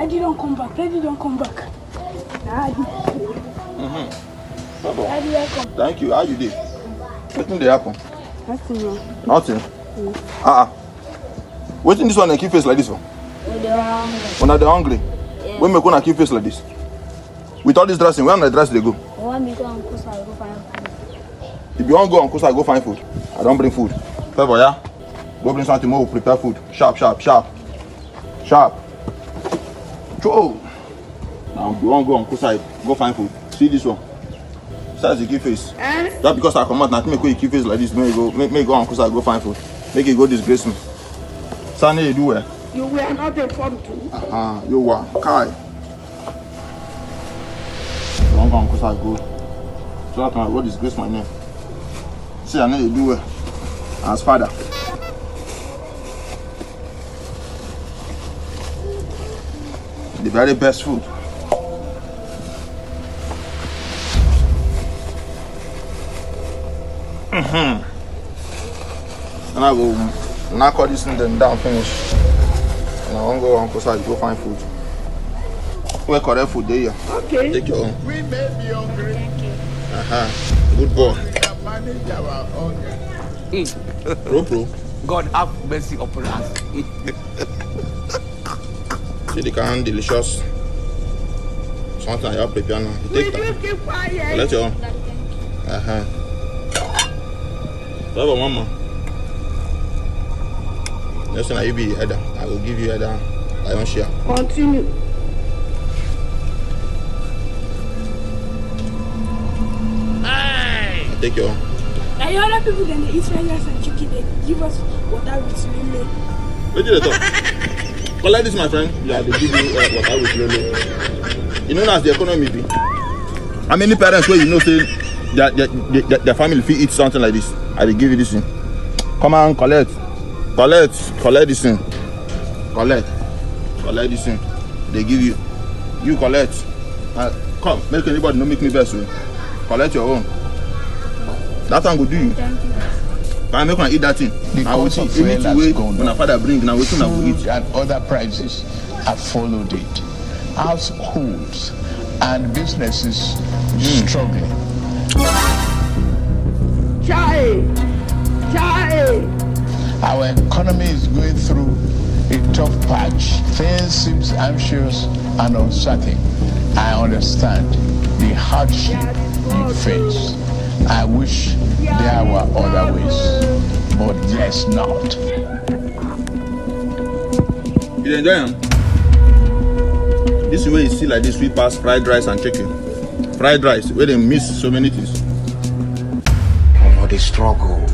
Daddy don't come back. Daddy don't come back. Daddy. Daddy, welcome. Thank you. How you did? What did happen? Nothing wrong. Nothing? What's in this one and keep face like this one? When are they hungry? Yeah. When we gonna keep face like this? With all this dressing, where am I dressed they go? When we go on Kusa, I go find food. If you want to go on Kusa, go find food. I don't bring food. Favor, yeah? Go bring something more, we'll prepare food. Sharp. Joe! Now if you want to go on Kusa, go find food. See this one. That's the key face. Just because I come out, not make you keep face like this, make you go on Kusa, go find food. Make you go disgrace me. Sunny, you do where? You were not informed too. You were. Kai. Don't go on Kusa, go. So I can go disgrace my name. See, I know you do it. As father. The very best food. And I will knock all this thing then down, finish. And I won't go on Kusa, go find food. Where correct food there? Okay. Take your own. We may be hungry. Thank you. Good boy. We can manage our hunger. Bro. God have mercy upon us. See the kind delicious. Something I have prepared now. You take that. Keep quiet. Let your own. Bravo, mama. Next time I be header, I will give you header. I don't share. Continue. I take your own. Now the other people then they eat fried rice and chicken, they give us water with lele. Where did they talk? Collect this, my friend. Yeah, they give you water with lele. You know as the economy be. How many parents where you know say their family fit eat something like this? I will give you this thing. Come on, collect this thing. Collect this thing. They give you. You collect. Come, make anybody no make me best way. Collect your own. That one will do you. Thank you. Can I make one eat that thing? The cost of fuel has gone when a father bring, now waiting I will eat. and other prices have followed it. Households and businesses struggling. Chai! Our economy is going through a tough patch. Things seem anxious and uncertain. I understand the hardship you face. I wish there were other ways, but there's not. You enjoy them? This way you see like this sweet past fried rice and chicken. Fried rice, where they miss so many things. For the struggle